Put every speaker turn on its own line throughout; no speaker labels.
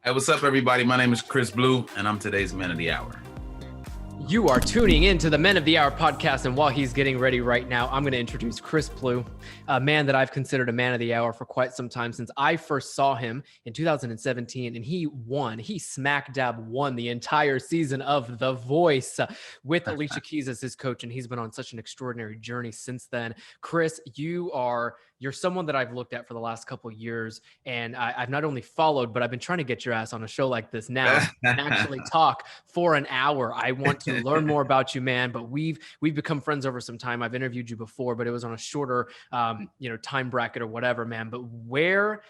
Hey, what's up, everybody? My name is Chris Blue, and I'm today's Man of the Hour.
You are tuning into the Men of the Hour podcast, and while he's getting ready right now, I'm going to introduce Chris Blue, a man that I've considered a Man of the Hour for quite some time since I first saw him in 2017, and he smack dab won the entire season of The Voice with Alicia Keys as his coach, and he's been on such an extraordinary journey since then. Chris, you're someone that I've looked at for the last couple of years, and I've not only followed, but I've been trying to get your ass on a show like this now and actually talk for an hour. I want to learn more about you, man, but we've become friends over some time. I've interviewed you before, but it was on a shorter, time bracket or whatever, man. But where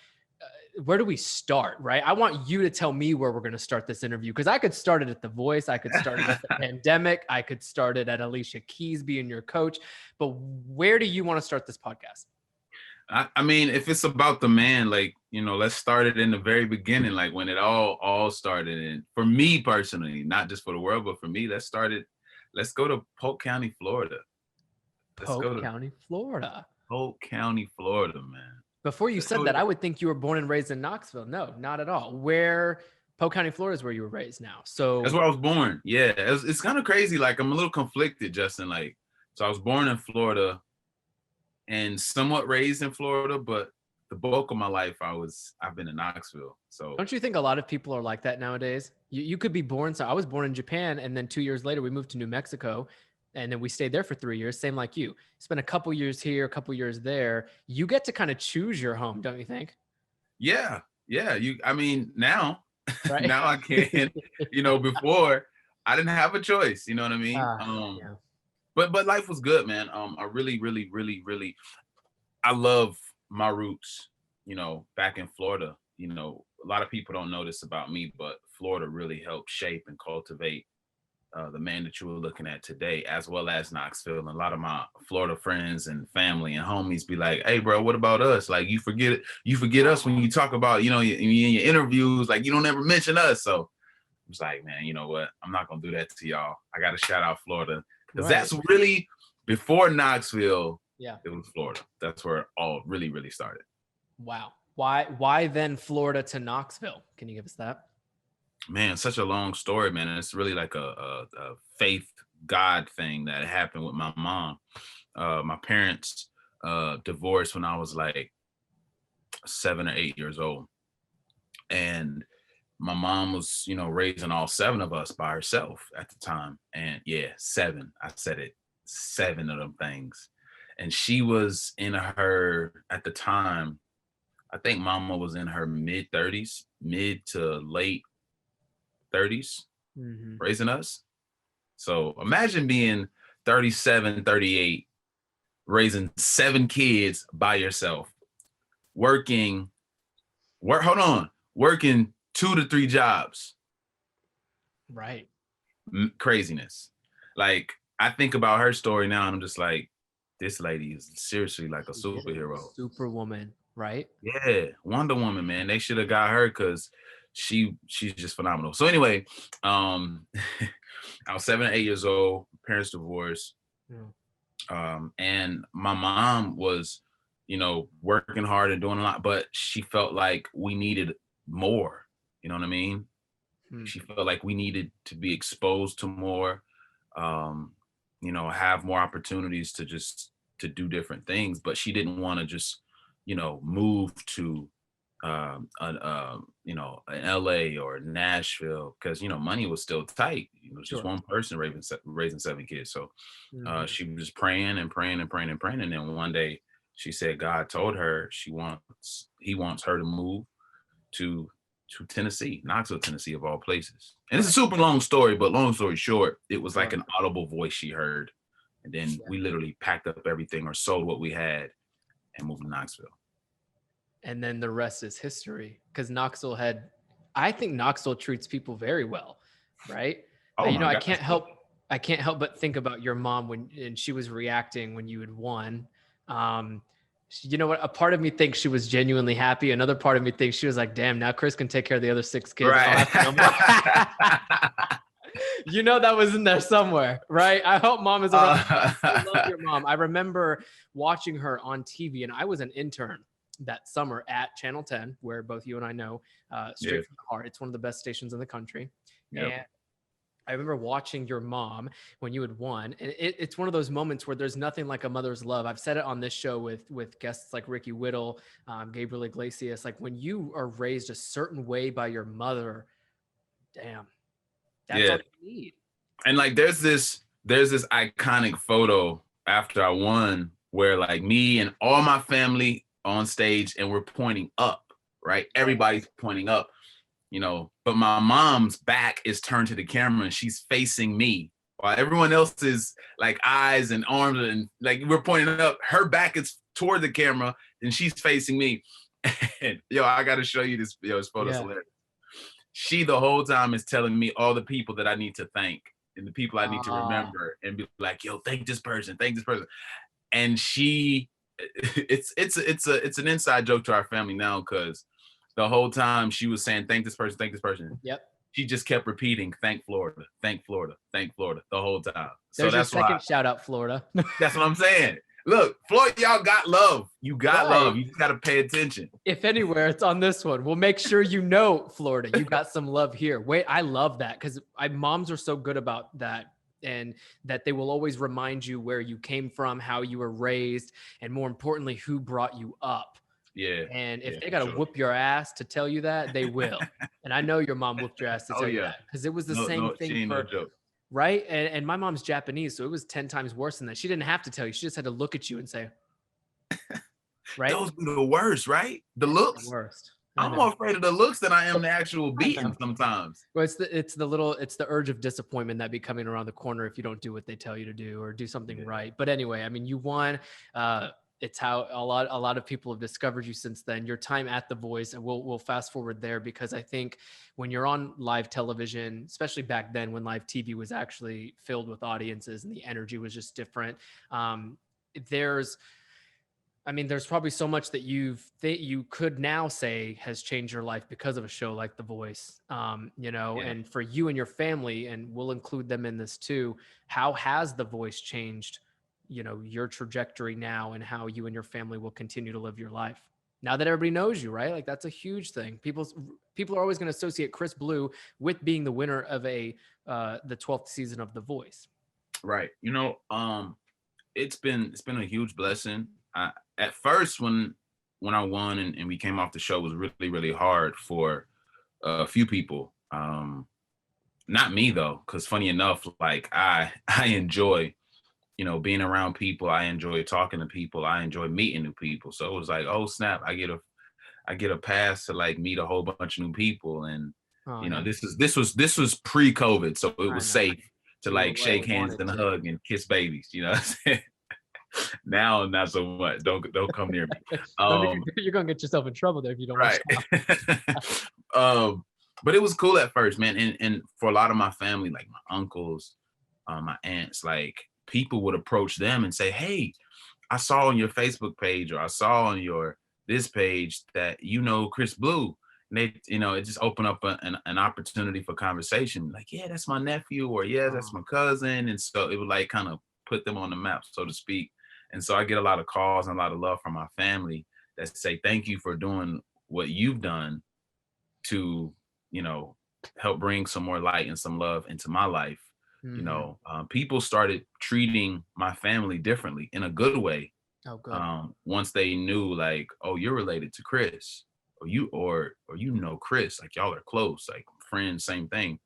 do we start, right? I want you to tell me where we're going to start this interview, because I could start it at The Voice. I could start it at the pandemic. I could start it at Alicia Keys being your coach. But where do you want to start this podcast?
I mean, if it's about the man, let's start it in the very beginning, like when it all started. And for me personally, not just for the world, but for me, let's go to Polk County, Florida.
Polk County, Florida,
man.
Before you said that, I would think you were born and raised in Knoxville. No, not at all. Polk County, Florida is where you were raised now. So
that's where I was born. Yeah, it's kind of crazy. Like, I'm a little conflicted, Justin. So I was born in Florida and somewhat raised in Florida, but the bulk of my life I've been in Knoxville. So
don't you think a lot of people are like that nowadays? You could be born. So I was born in Japan, and then 2 years later we moved to New Mexico, and then we stayed there for 3 years. Same like you. Spent a couple years here, a couple years there. You get to kind of choose your home, don't you think?
Yeah. Now,
right?
Now I can. Before I didn't have a choice. You know what I mean?
Yeah.
But life was good, man. I really, really, really, really, I love my roots, back in Florida. A lot of people don't know this about me, but Florida really helped shape and cultivate the man that you were looking at today, as well as Knoxville. And a lot of my Florida friends and family and homies be like, hey, bro, what about us? Like, you forget us when you talk about, in your interviews, like, you don't ever mention us. So I was like, man, you know what? I'm not going to do that to y'all. I got to shout out Florida. Because that's really, before Knoxville, it was Florida. That's where it all really, really started.
Wow. Why then Florida to Knoxville? Can you give us that?
Man, such a long story, man. And it's really like a faith God thing that happened with my mom. My parents divorced when I was like 7 or 8 years old. And my mom was, raising all 7 of us by herself at the time. And 7, I said it, 7 of them things. And she was in at the time, I think mama was in her mid to late 30s, raising us. So imagine being 37, 38, raising 7 kids by yourself, working 2 to 3 jobs.
Right.
Craziness. Like, I think about her story now and I'm just like, this lady is seriously like a superhero.
Superwoman, right?
Yeah. Wonder Woman, man. They should have got her because she's just phenomenal. So anyway, I was 7 or 8 years old, parents divorced. And my mom was, working hard and doing a lot, but she felt like we needed more. You know what I mean? She felt like we needed to be exposed to more, have more opportunities to do different things. But she didn't want to just, move to, an LA or Nashville because, money was still tight. It was just one person raising 7 kids. So she was just praying and praying and praying and praying. And then one day she said, God told her he wants her to move to Tennessee, Knoxville, Tennessee, of all places. And it's a super long story, but long story short, it was like an audible voice she heard. And then we literally packed up everything or sold what we had and moved to Knoxville.
And then the rest is history, because I think Knoxville treats people very well, right?
Oh,
I can't help but think about your mom and she was reacting when you had won. You know what? A part of me thinks she was genuinely happy. Another part of me thinks she was like, damn, now Chris can take care of the other 6 kids.
Right.
That was in there somewhere, right? I hope mom is around. I love your mom. I remember watching her on TV, and I was an intern that summer at Channel 10, where both you and I know, Straight from the Heart. It's one of the best stations in the country.
Yep.
And I remember watching your mom when you had won, and it's one of those moments where there's nothing like a mother's love. I've said it on this show with guests like Ricky Whittle, Gabriel Iglesias. Like when you are raised a certain way by your mother, damn, that's all you need.
And like there's this iconic photo after I won where like me and all my family on stage and we're pointing up, right? Everybody's pointing up. But my mom's back is turned to the camera and she's facing me while everyone else is like eyes and arms and like we're pointing up. Her back is toward the camera and she's facing me. And I got to show you this. This photo's hilarious. She the whole time is telling me all the people that I need to thank and the people I need to remember and be like, thank this person. And it's an inside joke to our family now because the whole time she was saying, thank this person.
Yep.
She just kept repeating, thank Florida, thank Florida, thank Florida the whole time.
There's your second shout out, Florida.
That's what I'm saying. Look, Florida, y'all got love. You got love. You just got to pay attention.
If anywhere, it's on this one. We'll make sure Florida, you got some love here. Wait, I love that because moms are so good about that. And that they will always remind you where you came from, how you were raised, and more importantly, who brought you up.
Yeah.
And if they got to whoop your ass to tell you that, they will. And I know your mom whooped your ass to tell you that because it was the same thing for, right? And my mom's Japanese, so it was 10 times worse than that. She didn't have to tell you. She just had to look at you and say, right?
Those be the worst, right? The looks.
The worst.
I'm more afraid of the looks than I am the actual beating sometimes.
Well, it's the urge of disappointment that be coming around the corner if you don't do what they tell you to do or do something right. But anyway, I mean, you won. It's how a lot of people have discovered you since then. Your time at The Voice, and we'll fast forward there because I think when you're on live television, especially back then when live TV was actually filled with audiences and the energy was just different. There's probably so much that you could now say has changed your life because of a show like The Voice, and for you and your family, and we'll include them in this too. How has The Voice changed, your trajectory now and how you and your family will continue to live your life now that everybody knows you, right? Like that's a huge thing. People are always going to associate Chris Blue with being the winner of the 12th season of The Voice.
Right. It's been a huge blessing. At first, when I won and we came off the show, it was really, really hard for a few people. Not me though, because funny enough, like I enjoy, being around people. I enjoy talking to people. I enjoy meeting new people. So it was like, oh snap, I get a pass to like meet a whole bunch of new people. And this was pre-COVID, so it was safe to like shake hands and hug and kiss babies. You know what I'm saying? Now not so much. Don't come near me.
You're gonna get yourself in trouble there if you don't. Right.
But it was cool at first, man. And for a lot of my family, like my uncles, my aunts, like people would approach them and say, "Hey, I saw on your Facebook page or I saw on your this page that Chris Blue." And they, it just opened up an opportunity for conversation. Like, yeah, that's my nephew, or yeah, that's my cousin. And so it would like kind of put them on the map, so to speak. And so I get a lot of calls and a lot of love from my family that say, thank you for doing what you've done to, help bring some more light and some love into my life. Mm-hmm. People started treating my family differently in a good way.
Oh, good.
Once they knew like, oh, you're related to Chris, or Chris, like y'all are close, like friends, same thing.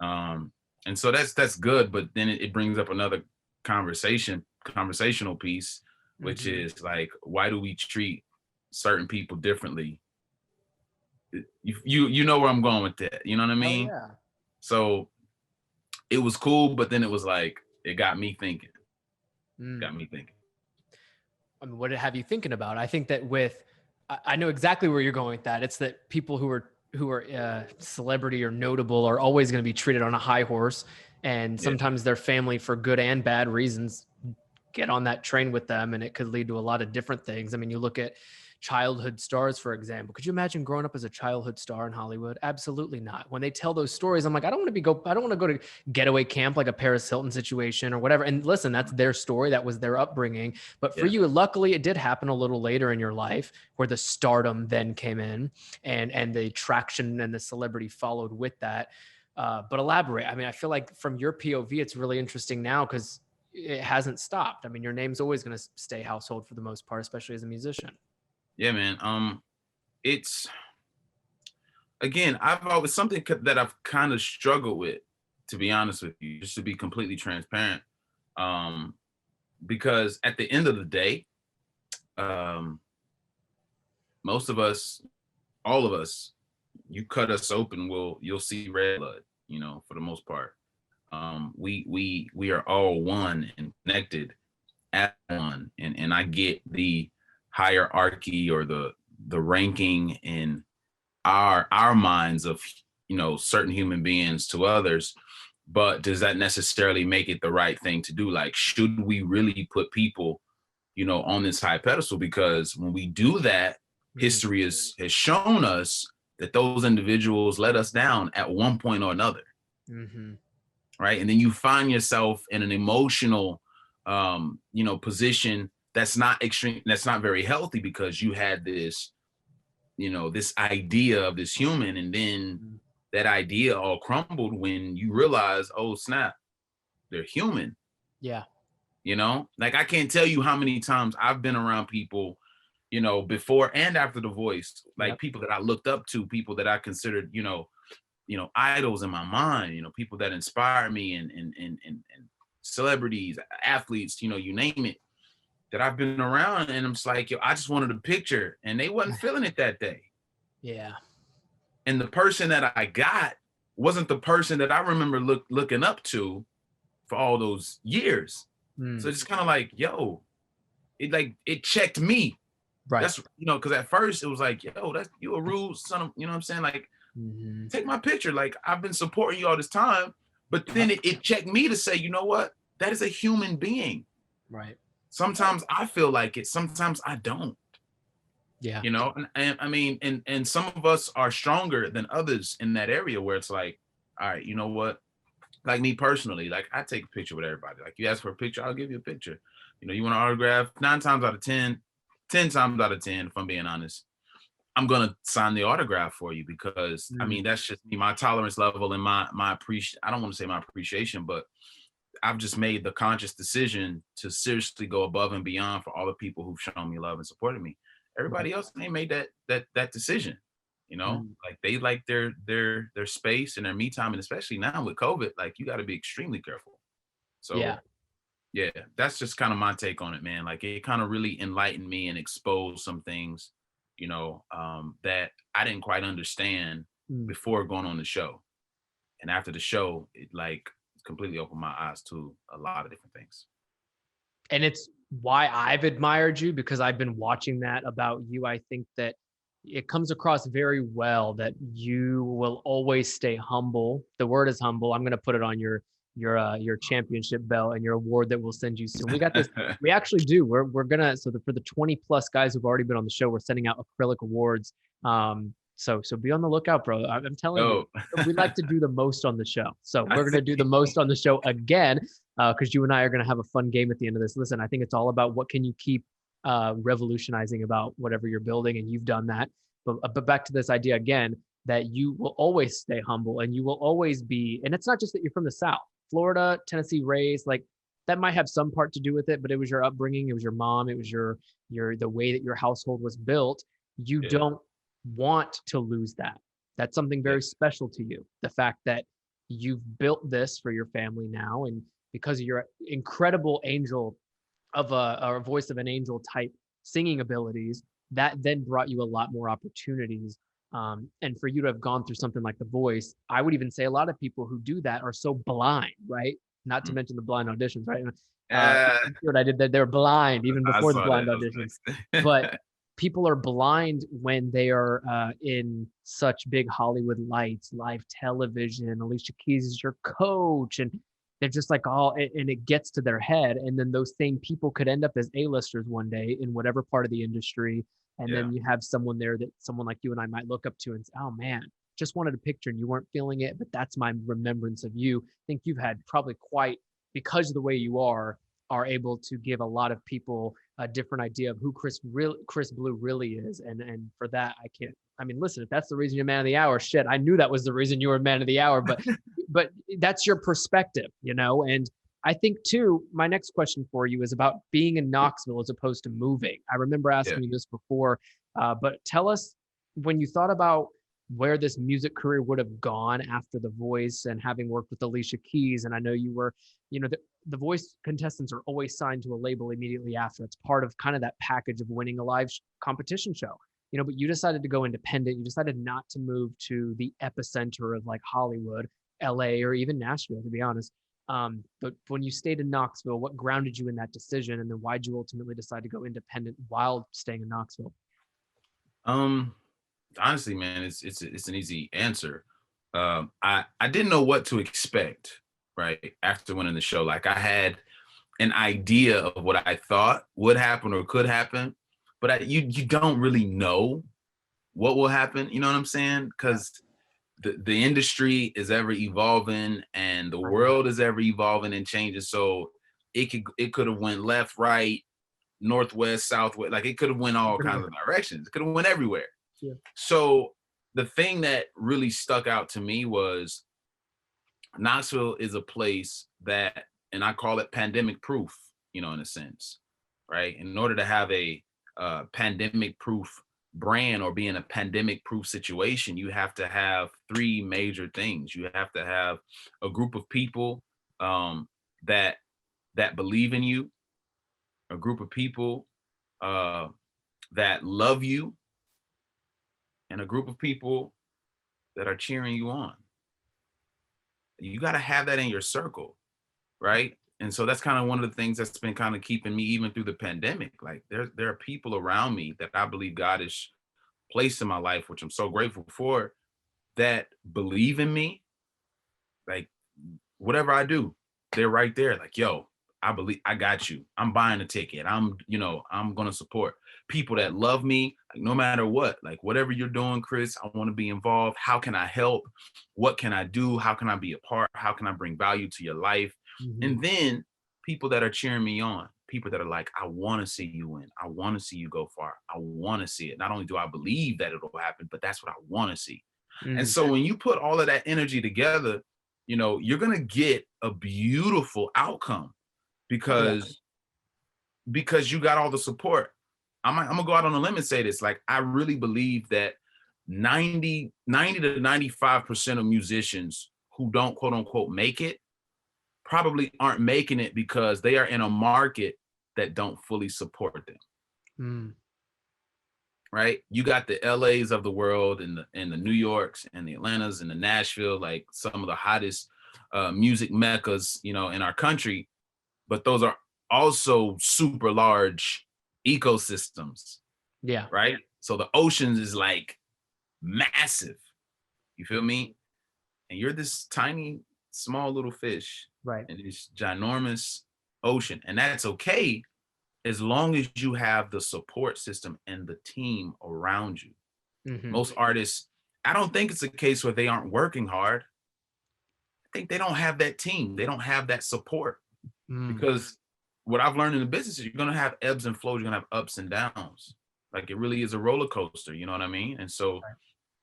And so that's good. But then it brings up another conversational piece, which mm-hmm. is like, why do we treat certain people differently? You know where I'm going with that, you know what I mean?
Oh, yeah.
So it was cool, but then it was like it got me thinking. I
mean, what have you thinking about? I think that I know exactly where you're going with that. It's that people who are celebrity or notable are always going to be treated on a high horse, and sometimes their family, for good and bad reasons, get on that train with them, and it could lead to a lot of different things. I mean, you look at childhood stars, for example. Could you imagine growing up as a childhood star in Hollywood? Absolutely not. When they tell those stories, I'm like, I don't want to go to getaway camp like a Paris Hilton situation or whatever. And listen, that's their story. That was their upbringing. But for you, luckily, it did happen a little later in your life where the stardom then came in and the traction and the celebrity followed with that. But elaborate. I mean, I feel like from your POV, it's really interesting now because it hasn't stopped. I mean, your name's always going to stay household for the most part, especially as a musician.
Yeah, man. It's, again, I've always something that I've kind of struggled with, to be honest with you, just to be completely transparent. Because at the end of the day, most of us, all of us, you cut us open, you'll see red blood, for the most part. We are all one and connected as one. And I get the hierarchy or the ranking in our minds of, certain human beings to others, but does that necessarily make it the right thing to do? Like, should we really put people, on this high pedestal? Because when we do that, history has shown us that those individuals let us down at one point or another.
Mm-hmm.
Right. And then you find yourself in an emotional, position that's not extreme, that's not very healthy, because you had this, this idea of this human, and then that idea all crumbled when you realize, oh snap, they're human.
Yeah.
Like, I can't tell you how many times I've been around people, before and after The Voice, like people that I looked up to, people that I considered, idols in my mind, people that inspire me, and celebrities, athletes, you name it, that I've been around, and I'm just like, I just wanted a picture, and they wasn't feeling it that day.
Yeah.
And the person that I got wasn't the person that I remember looking up to for all those years. So it's kind of like, it checked me.
Right.
That's, because at first it was like, that's, you a rude son of, what I'm saying? Like, take my picture. Like, I've been supporting you all this time. But then it checked me to say, you know what? That is a human being.
Right.
Sometimes I feel like it. Sometimes I don't.
Yeah.
And I mean, and some of us are stronger than others in that area where it's like, all right, you know what? Like me personally, like, I take a picture with everybody. Like, you ask for a picture, I'll give you a picture. You want an autograph? 9 times out of 10, 10 times out of 10, if I'm being honest, I'm gonna sign the autograph for you, because I mean, that's just me, my tolerance level, and my I don't want to say my appreciation, but I've just made the conscious decision to seriously go above and beyond for all the people who've shown me love and supported me. Everybody else, they made that decision. Like, they like their space and their me time, and especially now with COVID, like, you got to be extremely careful. So yeah, that's just kind of my take on it, man. Like, it kind of really enlightened me and exposed some things, that I didn't quite understand before going on the show. And after the show, it like completely opened my eyes to a lot of different things.
And it's why I've admired you, because I've been watching that about you. I think that it comes across very well that you will always stay humble. The word is humble. I'm going to put it on your championship belt and your award that we'll send you soon. We got this. We actually do. We're gonna, for the 20 plus guys who've already been on the show, we're sending out acrylic awards. So be on the lookout, bro. I'm telling you, we like to do the most on the show. So we're gonna do the most on the show again, because you and I are gonna have a fun game at the end of this. Listen, I think it's all about what can you keep revolutionizing about whatever you're building, and you've done that. But back to this idea again, that you will always stay humble, and you will always be, and it's not just that you're from the South, Florida, Tennessee raised, like that might have some part to do with it, but it was your upbringing, it was your mom, it was your the way that your household was built. You don't want to lose that. That's something very special to you. The fact that you've built this for your family now, and because of your incredible angel of a voice of an angel type singing abilities, that then brought you a lot more opportunities. And for you to have gone through something like The Voice, I would even say a lot of people who do that are so blind, right? Not to mention the blind auditions, right? What I did there, they're blind even before the blind auditions. But people are blind when they are in such big Hollywood lights, live television. Alicia Keys is your coach, and they're just like and it gets to their head. And then those same people could end up as A-listers one day in whatever part of the industry. And then you have someone there that someone like you and I might look up to and say, oh man, just wanted a picture and you weren't feeling it, but that's my remembrance of you. I think you've had probably quite, because of the way you are able to give a lot of people a different idea of who Chris Blue really is. And for that, listen, if that's the reason you're man of the hour, shit, I knew that was the reason you were man of the hour, but that's your perspective, and I think too, my next question for you is about being in Knoxville as opposed to moving. I remember asking you this before, but tell us, when you thought about where this music career would have gone after The Voice and having worked with Alicia Keys, and I know you were, the Voice contestants are always signed to a label immediately after. It's part of kind of that package of winning a live competition show. But you decided to go independent. You decided not to move to the epicenter of like Hollywood, LA, or even Nashville, to be honest. But when you stayed in Knoxville, what grounded you in that decision? And then why'd you ultimately decide to go independent while staying in Knoxville?
Honestly, man, it's an easy answer. I didn't know what to expect, right? After winning the show, like I had an idea of what I thought would happen or could happen, but you don't really know what will happen. You know what I'm saying? Because the industry is ever evolving and the world is ever evolving and changing. So it could have went left, right, northwest, southwest. Like it could have went all kinds of directions. It could have went everywhere. Yeah. So the thing that really stuck out to me was Knoxville is a place that, and I call it pandemic proof, in a sense, right? In order to have a pandemic proof brand or be in a pandemic proof situation, you have to have three major things. You have to have a group of people that believe in you, a group of people that love you, and a group of people that are cheering you on. You got to have that in your circle, right? And so that's kind of one of the things that's been kind of keeping me even through the pandemic. Like there are people around me that I believe God has placed in my life, which I'm so grateful for, that believe in me. Like whatever I do, they're right there. Like, yo, I believe, I got you. I'm buying a ticket. I'm going to support people that love me, like no matter what, like whatever you're doing, Chris, I want to be involved. How can I help? What can I do? How can I be a part? How can I bring value to your life? Mm-hmm. And then people that are cheering me on, people that are like, I want to see you win. I want to see you go far. I want to see it. Not only do I believe that it'll happen, but that's what I want to see. Mm-hmm. And so when you put all of that energy together, you're going to get a beautiful outcome because you got all the support. I'm gonna go out on a limb and say this. Like, I really believe that 90 to 95% of musicians who don't quote unquote make it probably aren't making it because they are in a market that don't fully support them. Mm. Right? You got the LAs of the world and the New Yorks and the Atlantas and the Nashville, like some of the hottest music meccas, in our country. But those are also super large ecosystems. Yeah. Right. So the oceans is like massive. You feel me? And you're this tiny, small little fish. Right. In this ginormous ocean. And that's okay as long as you have the support system and the team around you. Mm-hmm. Most artists, I don't think it's a case where they aren't working hard. I think they don't have that team. They don't have that support. Because what I've learned in the business is you're going to have ebbs and flows. You're going to have ups and downs. Like it really is a roller coaster. You know what I mean? And so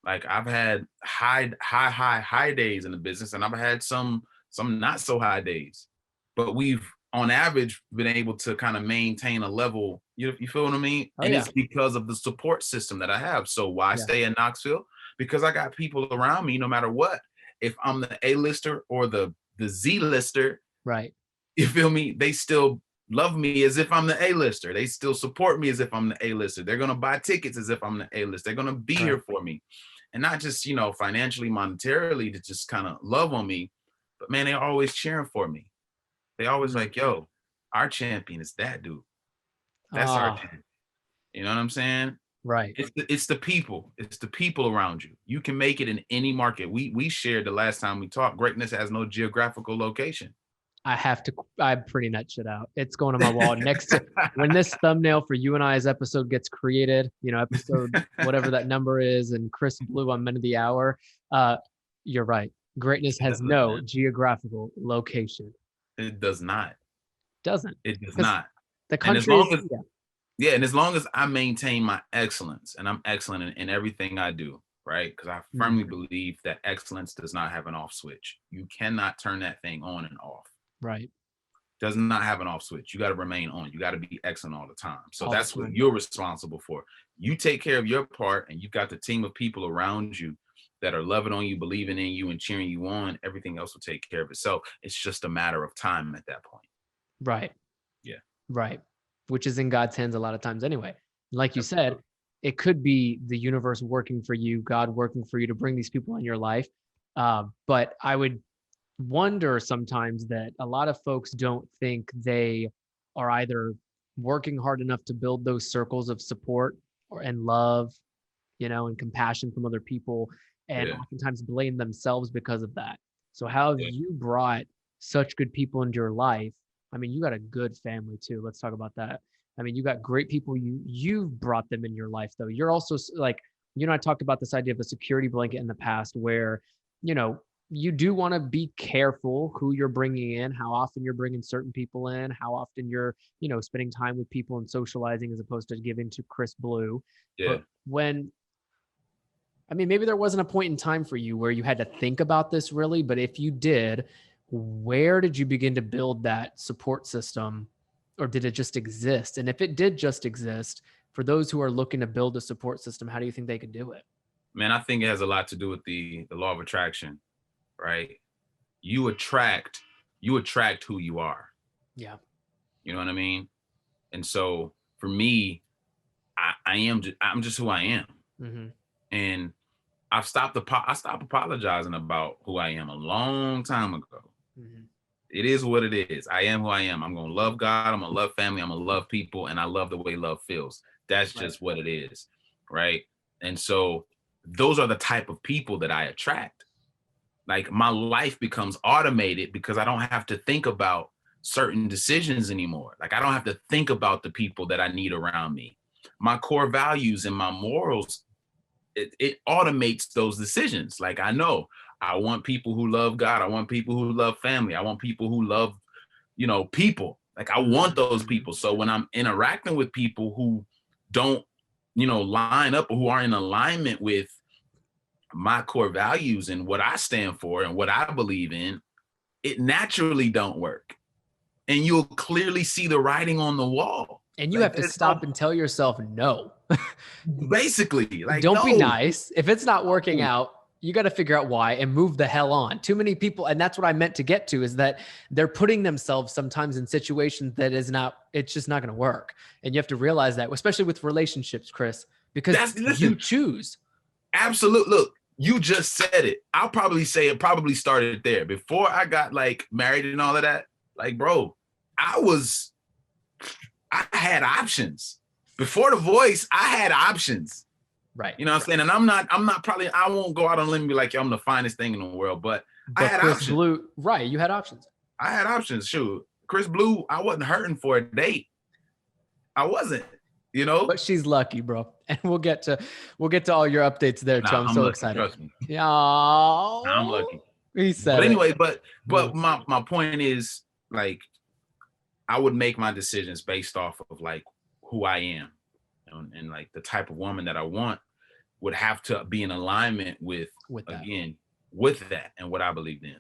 like I've had high days in the business, and I've had some not so high days, but we've on average been able to kind of maintain a level. You feel what I mean? Oh, and it's because of the support system that I have. So why stay in Knoxville? Because I got people around me no matter what. If I'm the A-lister or the Z-lister, right? You feel me? They still love me as if I'm the A-lister. They still support me as if I'm the A-lister. They're going to buy tickets as if I'm the A-list. They're going to be here for me. And not just, financially, monetarily to just kind of love on me, but man, they're always cheering for me. They always like, yo, our champion is that dude. That's our champion. You know what I'm saying? Right. It's the people. It's the people around you. You can make it in any market. We shared the last time we talked, greatness has no geographical location.
I'm printing that shit out. It's going on my wall next to when this thumbnail for you and I's episode gets created, episode, whatever that number is, and Chris Blue on Men of the Hour. You're right. Greatness has no geographical location.
It does not.
Doesn't.
It does not.
The
And as
country
long
is,
as and as long as I maintain my excellence, and I'm excellent in everything I do, right? Because I firmly believe that excellence does not have an off switch. You cannot turn that thing on and off.
Right.
Does not have an off switch. You got to remain on. You got to be excellent all the time. So
All
that's what you're responsible for. You take care of your part, and you've got the team of people around you that are loving on you, believing in you, and cheering you on. Everything else will take care of itself. It's just a matter of time at that point.
Right.
Yeah.
Right. Which is in God's hands a lot of times anyway. Like you said, it could be the universe working for you, God working for you to bring these people in your life. But I would wonder sometimes that a lot of folks don't think they are either working hard enough to build those circles of support and love, and compassion from other people, and oftentimes blame themselves because of that. So how have you brought such good people into your life? I mean, you got a good family too. Let's talk about that. I mean, you got great people. You've brought them in your life though. You're also like, I talked about this idea of a security blanket in the past where, you do want to be careful who you're bringing in, how often you're bringing certain people in, how often you're, spending time with people and socializing as opposed to giving to Chris Blue.
Yeah.
But maybe there wasn't a point in time for you where you had to think about this really, but if you did, where did you begin to build that support system, or did it just exist? And if it did just exist, for those who are looking to build a support system, how do you think they could do it?
Man, I think it has a lot to do with the law of attraction, right? You attract who you are.
Yeah.
You know what I mean? And so for me, I'm just who I am.
Mm-hmm.
And I stopped apologizing about who I am a long time ago.
Mm-hmm.
It is what it is. I am who I am. I'm going to love God. I'm going to love family. I'm going to love people. And I love the way love feels. That's just what it is. Right. And so those are the type of people that I attract. Like my life becomes automated because I don't have to think about certain decisions anymore. Like I don't have to think about the people that I need around me. My core values and my morals, it automates those decisions. Like I know I want people who love God. I want people who love family. I want people who love, people. Like I want those people. So when I'm interacting with people who don't, line up or who are in alignment with my core values and what I stand for and what I believe in, it naturally don't work. And you'll clearly see the writing on the wall.
And you have to stop and tell yourself no.
Basically, like
don't be nice. If it's not working out, you got to figure out why and move the hell on. Too many people, and that's what I meant to get to, is that they're putting themselves sometimes in situations that it's just not going to work. And you have to realize that, especially with relationships, Chris, because you choose.
Absolutely. Look, you just said it. I'll probably say it probably started there. Before I got like married and all of that, like, bro, I had options. Before The Voice, I had options.
Right.
You know what I'm saying? And I'm not probably, I won't go out on a limb and be like, yo, I'm the finest thing in the world, but I had
Chris
options.
Blue, right. You had options.
I had options. Shoot. Chris Blue, I wasn't hurting for a date. I wasn't,
But she's lucky, bro. And we'll get to all your updates there, Chum. I'm so
lucky,
excited.
Trust me.
Yeah.
I'm lucky.
He said
But anyway, but my point is, like, I would make my decisions based off of like who I am, and like the type of woman that I want would have to be in alignment with that and what I believed in.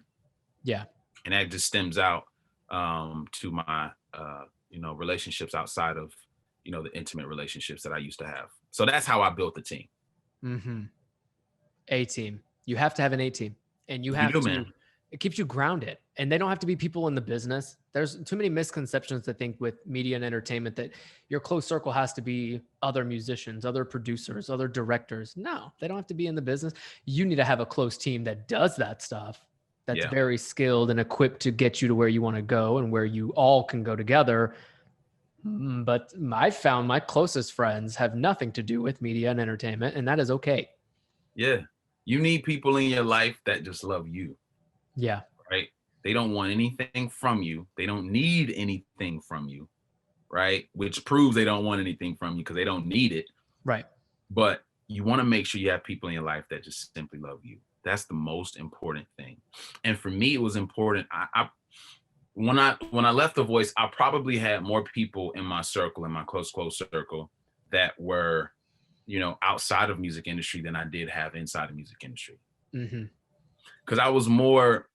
Yeah.
And that just stems out to my relationships outside of the intimate relationships that I used to have. So that's how I built the team.
Mm-hmm. A team. You have to have an A team, and you have to. Man. It keeps you grounded, and they don't have to be people in the business. There's too many misconceptions, I think, with media and entertainment that your close circle has to be other musicians, other producers, other directors. No, they don't have to be in the business. You need to have a close team that does that stuff. That's very skilled and equipped to get you to where you want to go and where you all can go together. But I found my closest friends have nothing to do with media and entertainment, and that is okay.
Yeah. You need people in your life that just love you.
Yeah.
Right. They don't want anything from you. They don't need anything from you, right? Which proves they don't want anything from you because they don't need it.
Right.
But you want to make sure you have people in your life that just simply love you. That's the most important thing. And for me, it was important. When I left The Voice, I probably had more people in my circle, in my close circle, that were, outside of music industry than I did have inside the music industry. Because I was more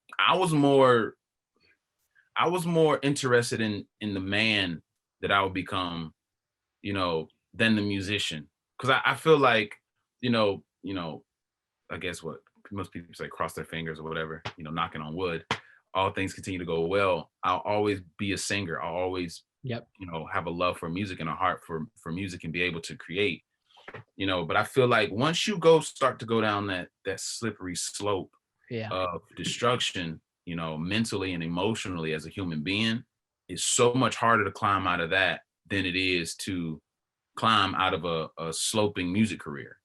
interested in the man that I would become, than the musician. Because I feel like, I guess what most people say, cross their fingers or whatever, knocking on wood, all things continue to go well. I'll always be a singer. I'll always, have a love for music and a heart for music and be able to create, but I feel like once you start to go down that slippery slope of destruction, mentally and emotionally as a human being, it's so much harder to climb out of that than it is to climb out of a sloping music career.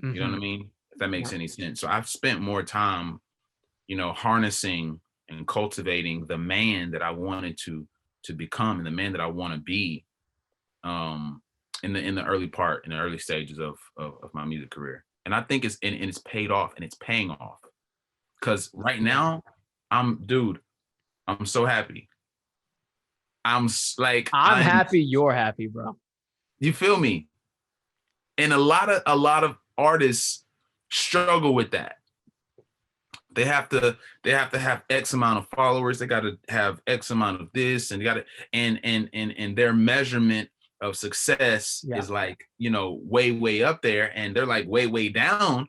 You know what I mean? If that makes any sense. So I've spent more time, harnessing and cultivating the man that I wanted to become and the man that I want to be in the early stages of my music career. And I think it's paid off and it's paying off. Because right now, I'm so happy. I'm
happy you're happy, bro.
You feel me? And a lot of artists struggle with that. They have to have X amount of followers. They got to have X amount of this, and and their measurement of success is like, way up there, and they're like way down,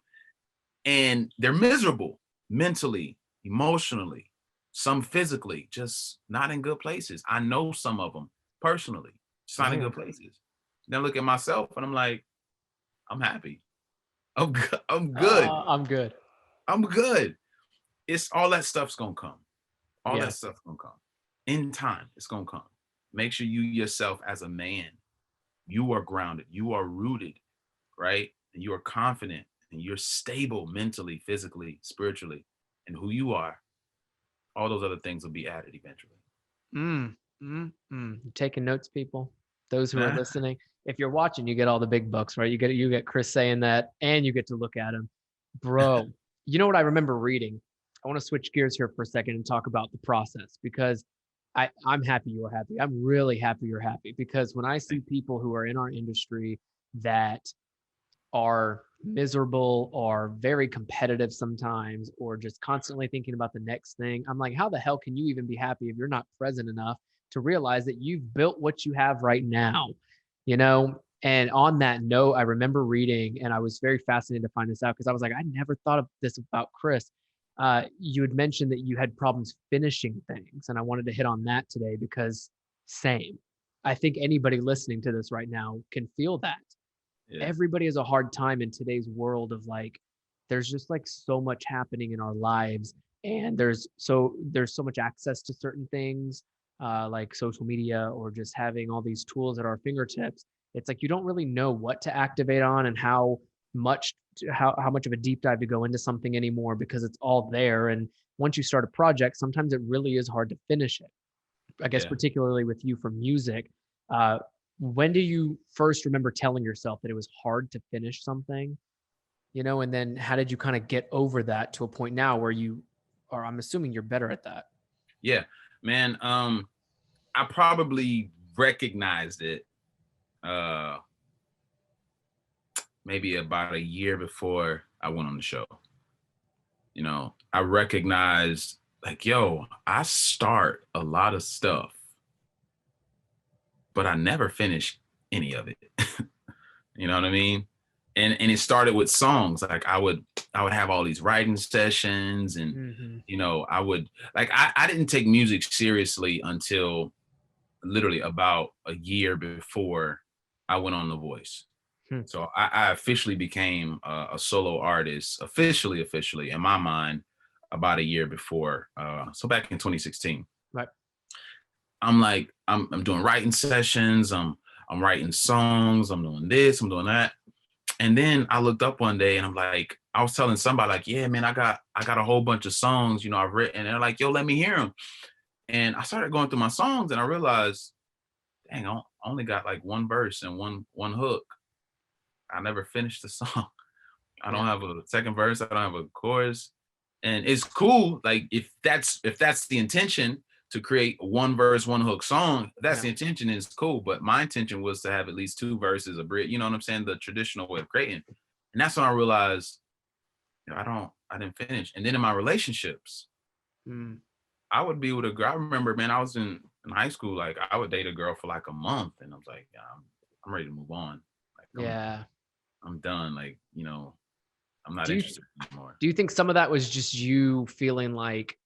and they're miserable mentally, emotionally, some physically, just not in good places. I know some of them personally, just not in good places. Then look at myself, and I'm like, I'm happy. I'm good. I'm good. I'm good. It's all that stuff's gonna come. All that stuff's gonna come. In time, it's gonna come. Make sure you yourself as a man, you are grounded, you are rooted, right? And you are confident and you're stable mentally, physically, spiritually, and who you are. All those other things will be added eventually.
Taking notes, people. Those who are listening. If you're watching, you get all the big bucks, right? You get Chris saying that, and you get to look at him. Bro, you know what I remember reading? I want to switch gears here for a second and talk about the process, because I'm happy you're happy. I'm really happy you're happy, because when I see people who are in our industry that are miserable or very competitive sometimes, or just constantly thinking about the next thing, I'm like, how the hell can you even be happy if you're not present enough to realize that you've built what you have right now? And on that note, I remember reading, and I was very fascinated to find this out, because I was like, I never thought of this about Chris. You had mentioned that you had problems finishing things, and I wanted to hit on that today, because same. I think anybody listening to this right now can feel that. Yeah. Everybody has a hard time in today's world of like, there's just like so much happening in our lives, and there's so much access to certain things, like social media, or just having all these tools at our fingertips. It's like you don't really know what to activate on and how much of a deep dive to go into something anymore, because it's all there. And once you start a project, sometimes it really is hard to finish it. I guess particularly with you for music. When do you first remember telling yourself that it was hard to finish something? And then how did you kind of get over that to a point now where I'm assuming you're better at that?
Yeah, man. I probably recognized it maybe about a year before I went on the show. I recognized like, I start a lot of stuff, but I never finish any of it. You know what I mean? And it started with songs. Like I would have all these writing sessions, and I would I didn't take music seriously until literally about a year before I went on The Voice. So I officially became a solo artist, officially in my mind, about a year before. So back in 2016.
Right.
I'm doing writing sessions. I'm writing songs. I'm doing this. I'm doing that. And then I looked up one day and I'm like, I was telling somebody like, yeah, man, I got a whole bunch of songs, you know, I've written, and they're like, yo, let me hear them. And I started going through my songs and I realized, dang, I only got like one verse and one hook. I never finished the song. I don't
Yeah.
have a second verse. I don't have a chorus. And it's cool. Like if that's the intention to create one verse, one hook song, that's the intention, it's cool. But my intention was to have at least two verses, a bridge, you know what I'm saying? The traditional way of creating. And that's when I realized, you know, I didn't finish. And then in my relationships, I would be with a girl. I remember, man, I was in high school, like I would date a girl for like a month and I was like, yeah, I'm ready to move on. Like I'm done. Like, you know, I'm not interested anymore.
Do you think some of that was just you feeling like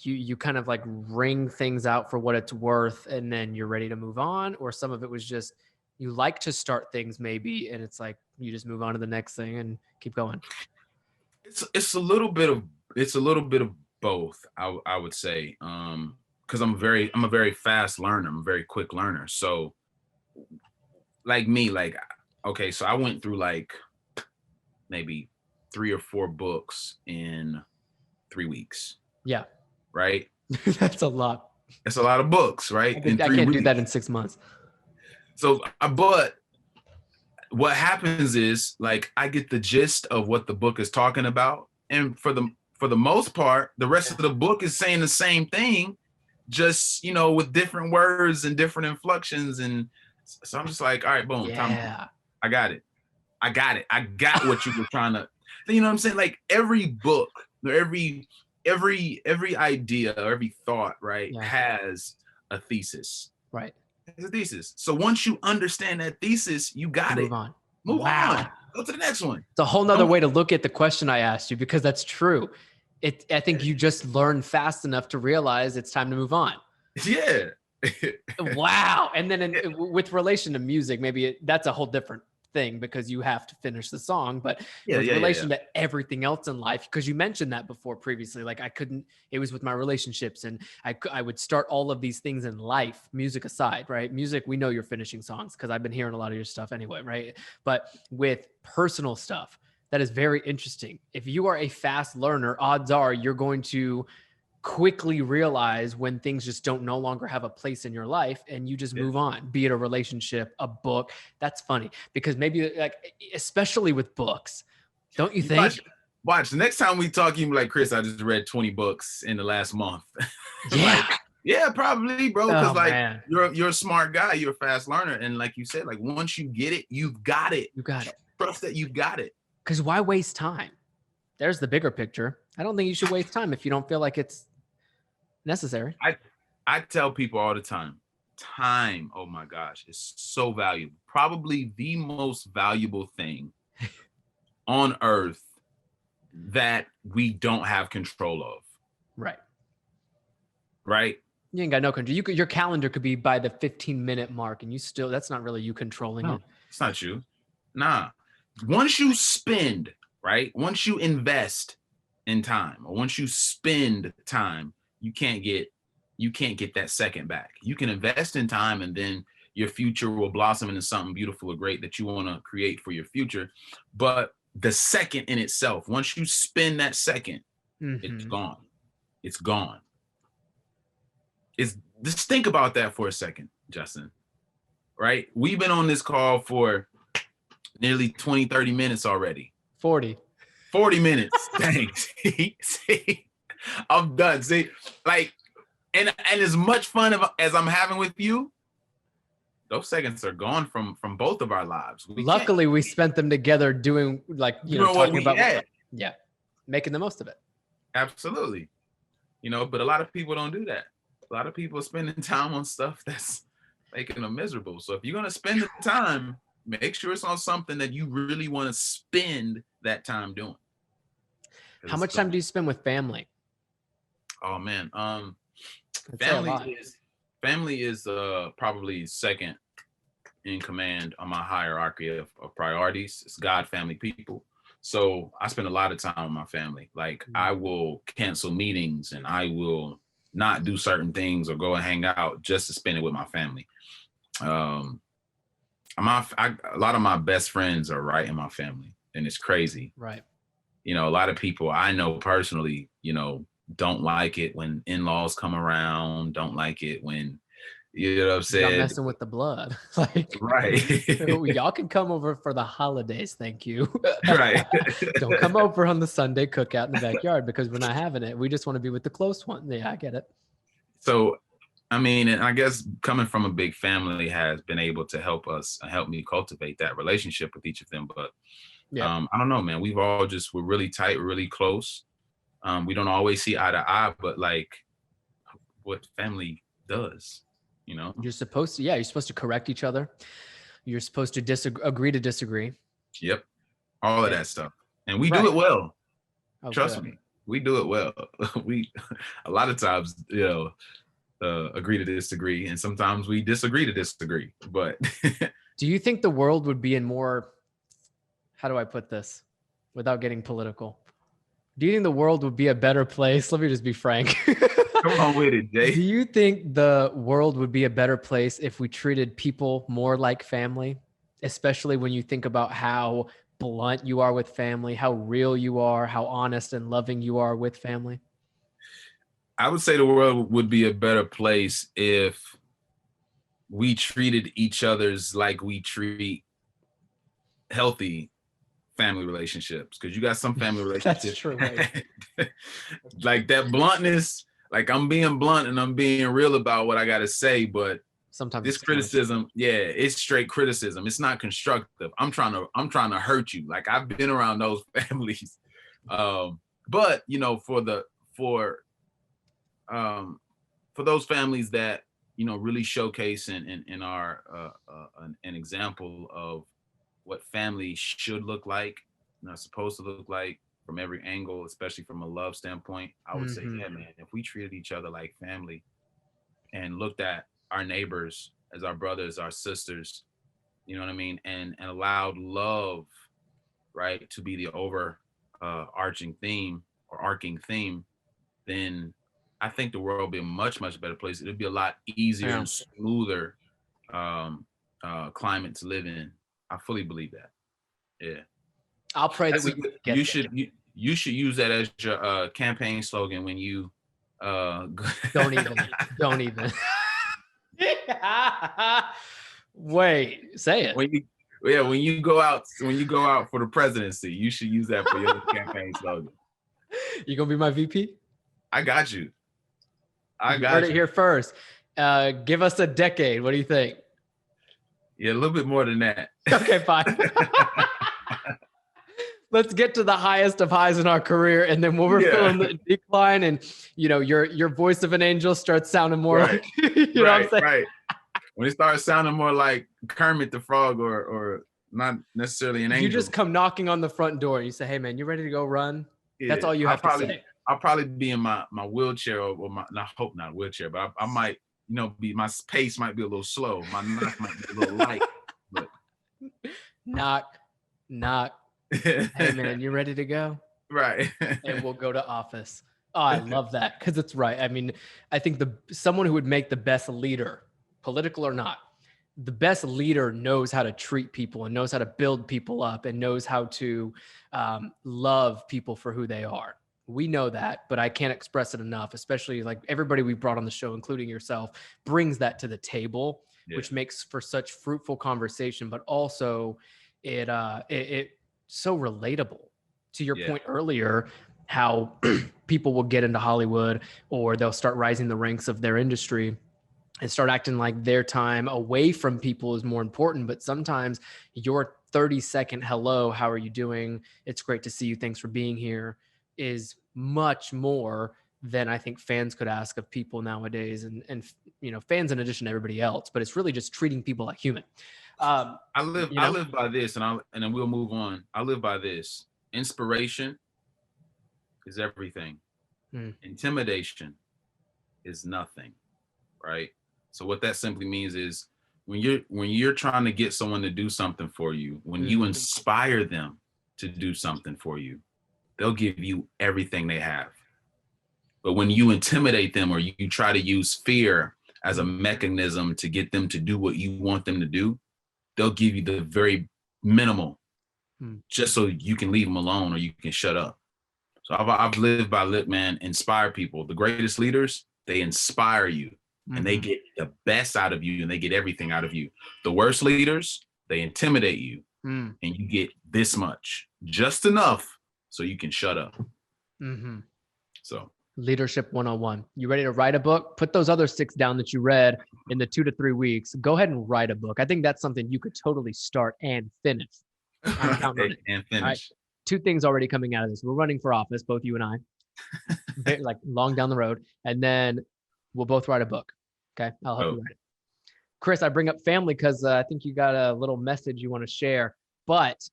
you kind of like wring things out for what it's worth and then you're ready to move on? Or some of it was just you like to start things maybe and it's like you just move on to the next thing and keep going?
It's a little bit of both, I would say. Because I'm a very fast learner. I'm a very quick learner. So like me, like, okay, so I went through like maybe 3 or 4 books in 3 weeks.
Yeah.
Right?
That's a lot.
It's a lot of books, right?
I can't do that in 6 months.
So, but what happens is like I get the gist of what the book is talking about. And for the most part, the rest of the book is saying the same thing, just, you know, with different words and different inflections. And so I'm just like, all right, boom, time. I got it. I got what you were trying to, you know what I'm saying? Like every book or every idea or every thought, right, has a thesis.
Right.
It's a thesis. So once you understand that thesis, you got it. Move on. Go to the next one.
It's a whole nother way to look at the question I asked you, because that's true. I think you just learned fast enough to realize it's time to move on.
Yeah.
Wow. And then with relation to music, maybe that's a whole different thing because you have to finish the song, but with relation to everything else in life, because you mentioned that before previously, like it was with my relationships and I would start all of these things in life, music aside, right? Music, we know you're finishing songs because I've been hearing a lot of your stuff anyway, right? But with personal stuff, that is very interesting. If you are a fast learner, odds are you're going to quickly realize when things just don't no longer have a place in your life and you just move on, be it a relationship, a book. That's funny because maybe like, especially with books, don't you think?
Watch the next time we talk, you be like, Chris, I just read 20 books in the last month.
Yeah.
Like, yeah, probably, bro. Because like you're a smart guy, you're a fast learner. And like you said, like once you get it, you've got it.
You got it.
Trust that you've got it.
Because why waste time? There's the bigger picture. I don't think you should waste time if you don't feel like it's necessary.
I tell people all the time, oh my gosh, is so valuable. Probably the most valuable thing on earth that we don't have control of.
Right.
Right?
You ain't got no control. Your calendar could be by the 15-minute mark and that's not really you controlling it.
It's not you. Nah. Once you spend, right? Once you invest in time or once you spend time, you can't get that second back. You can invest in time and then your future will blossom into something beautiful or great that you want to create for your future. But the second in itself, once you spend that second, it's gone. It's gone. Just think about that for a second, Justin, right? We've been on this call for nearly 20, 30 minutes already. 40 minutes. Dang. See? I'm done. See, like, and as much fun as I'm having with you, those seconds are gone from both of our lives.
Luckily, we spent them together doing like, talking about making the most of it.
Absolutely. But a lot of people don't do that. A lot of people are spending time on stuff that's making them miserable. So if you're going to spend the time, make sure it's on something that you really want to spend that time doing.
How much time do you spend with family?
Oh man. Family is probably second in command on my hierarchy of priorities. It's God, family, people. So I spend a lot of time with my family. Like I will cancel meetings and I will not do certain things or go and hang out just to spend it with my family. A lot of my best friends are right in my family, and it's crazy.
Right.
a lot of people I know personally, don't like it when in-laws come around, don't like it when, you know what I'm
Y'all
saying?
messing with the blood. Like,
Right.
y'all can come over for the holidays. Thank you.
Right.
Don't come over on the Sunday cookout in the backyard because we're not having it. We just want to be with the close one. Yeah, I get it.
So, I mean, and I guess coming from a big family has been able to help me cultivate that relationship with each of them. But
Yeah.
I don't know, man. We're really tight, really close. We don't always see eye to eye, but like what family does,
You're supposed to, you're supposed to correct each other. You're supposed to agree to disagree.
Yep. All of
Yeah.
that stuff. And we do
Right.
it well.
Oh,
Trust
good.
me. We do it well. We a lot of times, agree to disagree, and sometimes we disagree to disagree. But
Do you think the world would be in more, how do I put this without getting political? Do you think the world would be a better place? Let me just be frank.
come on with it, Jay.
Do you think the world would be a better place if we treated people more like family? Especially when you think about how blunt you are with family, how real you are, how honest and loving you are with family?
I would say the world would be a better place if we treated each other's like we treat healthy family relationships. Because you got some family relationships
That's true, right?
like that bluntness. Like I'm being blunt and I'm being real about what I got to say, but
Sometimes
this
it's too much.
criticism, it's straight criticism. It's not constructive. I'm trying to hurt you. Like I've been around those families. But for those families that really showcase and are an example of what family should look like, supposed to look like from every angle, especially from a love standpoint, I would say, yeah, man, if we treated each other like family and looked at our neighbors as our brothers, our sisters, you know what I mean, and allowed love, right, to be the arching theme or arcing theme, then I think the world will be a much, much better place. It'll be a lot easier and smoother climate to live in. I fully believe that. Yeah.
I'll pray that we get
you should use that as your campaign slogan when you
don't even wait, say it.
When you go out for the presidency, you should use that for your campaign slogan.
You gonna be my VP?
I got you.
You heard it here first. Give us a decade. What do you think?
Yeah, a little bit more than that.
Okay, fine. Let's get to the highest of highs in our career, and then when we're feeling the decline, and your voice of an angel starts sounding more like know what I'm saying?
Right. When it starts sounding more like Kermit the Frog or not necessarily an angel.
You just come knocking on the front door and you say, "Hey man, you ready to go run?" Yeah, that's all you have to say.
I'll probably be in my wheelchair or I hope not wheelchair, but I might, my pace might be a little slow. My knock might be a little light. But
knock. Hey man, you ready to go?
Right.
And we'll go to office. Oh, I love that because it's right. I mean, I think someone who would make the best leader, political or not, the best leader knows how to treat people and knows how to build people up and knows how to love people for who they are. We know that, but I can't express it enough, especially like everybody we brought on the show, including yourself, brings that to the table, which makes for such fruitful conversation, but also it so relatable. To your point earlier, how people will get into Hollywood or they'll start rising the ranks of their industry and start acting like their time away from people is more important. But sometimes your 30-second hello, how are you doing? It's great to see you. Thanks for being here is much more than I think fans could ask of people nowadays. And fans in addition to everybody else, but it's really just treating people like human.
I live by this, and then we'll move on. I live by this. Inspiration is everything. Intimidation is nothing, right? So what that simply means is when you're trying to get someone to do something for you, when you inspire them to do something for you, they'll give you everything they have. But when you intimidate them or you try to use fear as a mechanism to get them to do what you want them to do, they'll give you the very minimal just so you can leave them alone or you can shut up. So I've lived by, man, inspire people. The greatest leaders, they inspire you and they get the best out of you and they get everything out of you. The worst leaders, they intimidate you and you get this much, just enough so you can shut up. So
Leadership 101. You ready to write a book? Put those other 6 down that you read in the 2 to 3 weeks. Go ahead and write a book. I think that's something you could totally start and finish. I'm counting on it.
And finish.
All right. 2 things already coming out of this. We're running for office, both you and I, like long down the road. And then we'll both write a book. Okay. I'll help you write it. Chris, I bring up family because I think you got a little message you want to share, but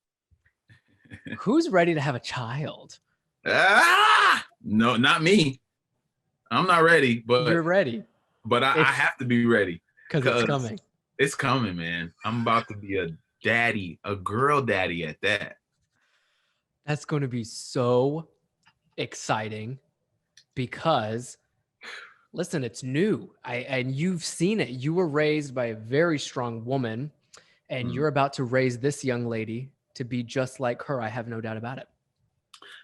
who's ready to have a child?
No, not me. I'm not ready, but
you're ready.
But I have to be ready
because it's coming.
It's coming, man. I'm about to be a daddy, a girl daddy at that.
That's going to be so exciting because, listen, it's new. And you've seen it. You were raised by a very strong woman, and you're about to raise this young lady to be just like her. I have no doubt about it.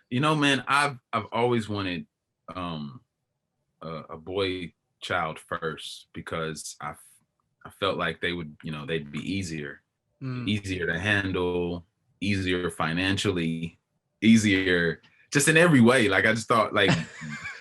You know, man, I've always wanted a boy child first because I felt like they would, they'd be easier to handle, easier financially, easier just in every way. Like I just thought like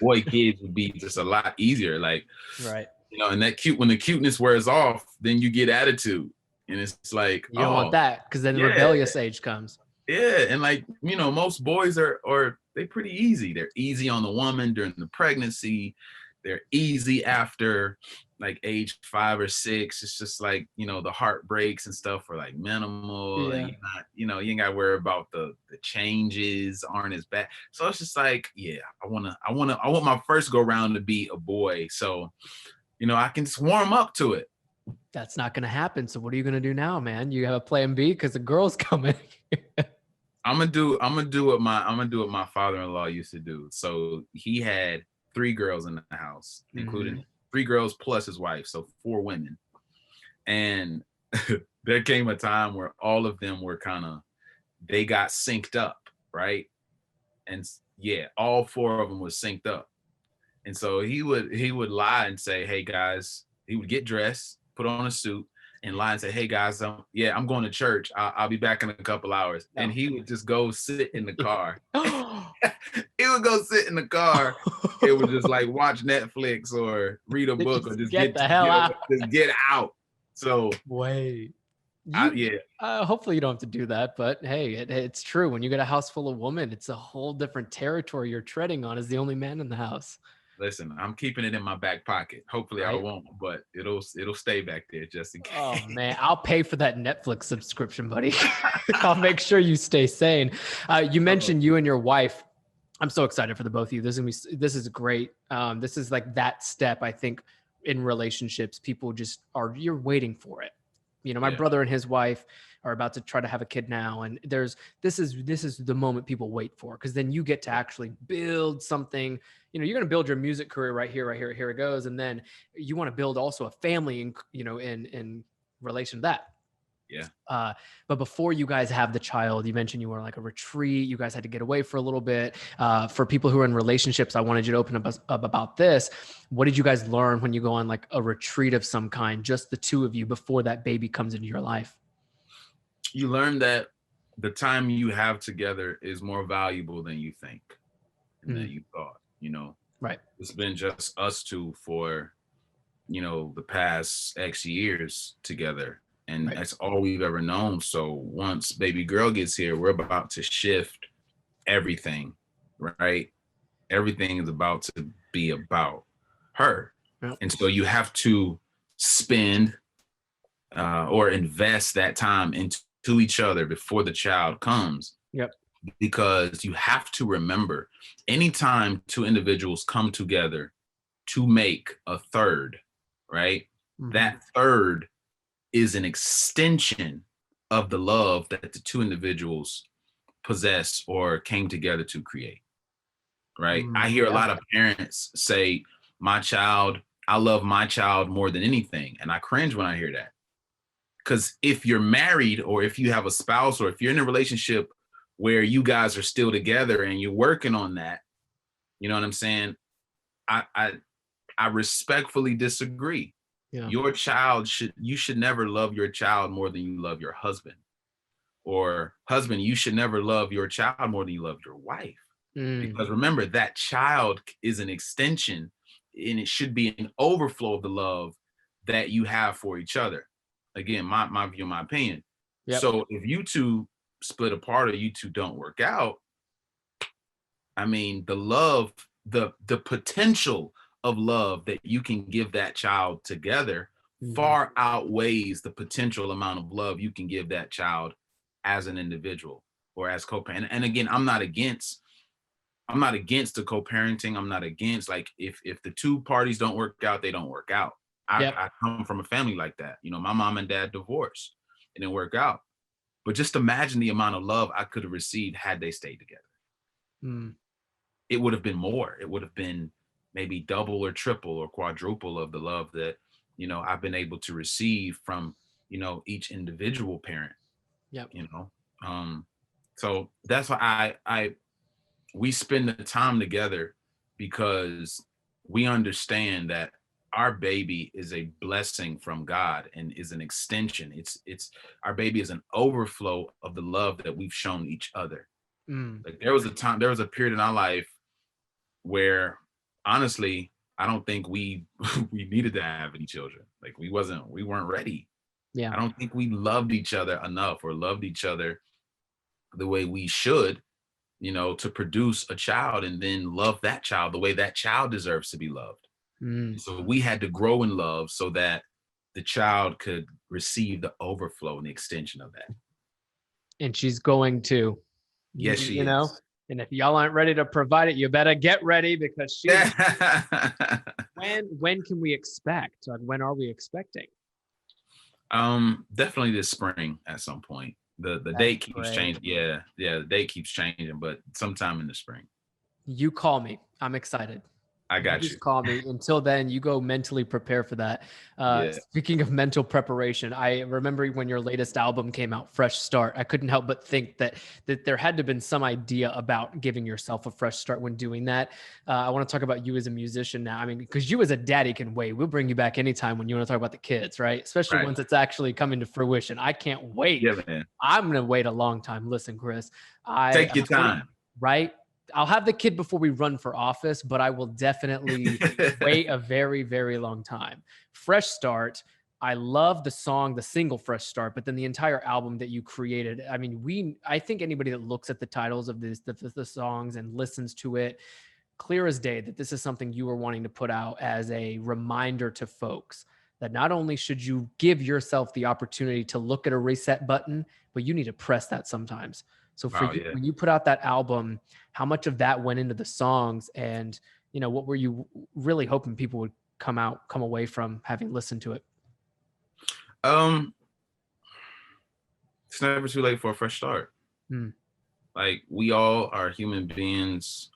boy kids would be just a lot easier. Like,
right.
And that when the cuteness wears off, then you get attitude. And it's like,
you don't want that because then the rebellious age comes.
Yeah. And like, most boys are they pretty easy. They're easy on the woman during the pregnancy. They're easy after like age 5 or 6. It's just like, the heartbreaks and stuff are like minimal.
Yeah.
And you ain't got to worry about the changes aren't as bad. So it's just like, I want my first go round to be a boy. So, I can just warm up to it.
That's not going to happen. So what are you going to do now, man? You have a plan B because the girl's coming.
I'm gonna do what my father-in-law used to do. So he had 3 girls in the house, including 3 girls plus his wife, so 4 women. And there came a time where all of them were they got synced up, right? And all 4 of them was synced up. And so he would lie and say, "Hey guys," he would get dressed, put on a suit, and lie and say, "Hey guys, I'm going to church. I'll be back in a couple hours." No. And he would just go sit in the car. He would go sit in the car. It would just like watch Netflix or read a book or just
get the hell out.
Just get out. So
wait. Hopefully you don't have to do that, but hey, it's true. When you get a house full of women, it's a whole different territory you're treading on as the only man in the house.
Listen, I'm keeping it in my back pocket. Hopefully I won't, but it'll stay back there just in case.
Oh man, I'll pay for that Netflix subscription, buddy. I'll make sure you stay sane. You mentioned you and your wife. I'm so excited for the both of you. This is great. This is like that step, I think, in relationships. People just you're waiting for it. My brother and his wife are about to try to have a kid now. And this is the moment people wait for, because then you get to actually build something. You're going to build your music career right here, here it goes. And then you want to build also a family in relation to that.
Yeah.
But before you guys have the child, you mentioned you were like a retreat. You guys had to get away for a little bit. For people who are in relationships, I wanted you to open up about this. What did you guys learn when you go on like a retreat of some kind, just the 2 of you before that baby comes into your life?
You learn that the time you have together is more valuable than you think and than you thought,
Right.
It's been just us 2 for, the past X years together. And that's all we've ever known. So once baby girl gets here, we're about to shift everything, right? Everything is about to be about her. Yep. And so you have to spend or invest that time into each other before the child comes.
Yep.
Because you have to remember, anytime 2 individuals come together to make a third, right? Mm-hmm. That third is an extension of the love that the 2 individuals possess or came together to create, right? I hear a lot of parents say, I love my child more than anything. And I cringe when I hear that, because if you're married, or if you have a spouse, or if you're in a relationship where you guys are still together and you're working on that, you know what I'm saying? I respectfully disagree.
Yeah.
You should never love your child more than you love your husband. Or husband, you should never love your child more than you love your wife. Because remember, that child is an extension, and it should be an overflow of the love that you have for each other. Again, my view, my opinion.
Yep.
So if you two split apart, or you two don't work out, I mean, the love, the potential of love that you can give that child together far outweighs the potential amount of love you can give that child as an individual or as co-parent. And again, I'm not against the co-parenting. I'm not against, like, if the two parties don't work out, they don't work out. I come from a family like that. You know, my mom and dad divorced. It didn't work out. But just imagine the amount of love I could have received had they stayed together. It would have been more. It would have been maybe double or triple or quadruple of the love that, you know, I've been able to receive from, you know, each individual parent.
Yep.
You know, so that's why we spend the time together, because we understand that our baby is a blessing from God and is an extension. It's our baby is an overflow of the love that we've shown each other. Like there was a period in our life where, honestly, I don't think we needed to have any children. Like we weren't ready.
Yeah.
I don't think we loved each other enough, or loved each other the way we should, you know, to produce a child and then love that child the way that child deserves to be loved. So we had to grow in love so that the child could receive the overflow and the extension of that.
And she's going to.
Yes, she
know,
is.
And if y'all aren't ready to provide it, you better get ready, because she. When can we expect? Like, when are we expecting?
Definitely this spring at some point. The date keeps changing. Yeah, the date keeps changing, but sometime in the spring.
You call me. I'm excited.
I got you.
Just call me. Until then, you go mentally prepare for that. Speaking of mental preparation, I remember when your latest album came out, Fresh Start, I couldn't help but think that there had to have been some idea about giving yourself a fresh start when doing that. I want to talk about you as a musician now. I mean, because you as a daddy can wait. We'll bring you back anytime when you want to talk about the kids, right? Especially once it's actually coming to fruition. I can't wait.
Yeah, man.
I'm going to wait a long time. Listen, Chris.
Take your time.
Right? I'll have the kid before we run for office, but I will definitely wait a very, very long time. Fresh Start. I love the song, the single Fresh Start, but then the entire album that you created. I mean, I think anybody that looks at the titles of the songs and listens to it, clear as day that this is something you were wanting to put out as a reminder to folks that not only should you give yourself the opportunity to look at a reset button, but you need to press that sometimes. So when you put out that album, how much of that went into the songs, and, you know, what were you really hoping people would come away from having listened to it?
It's never too late for a fresh start. Like, we all are human beings.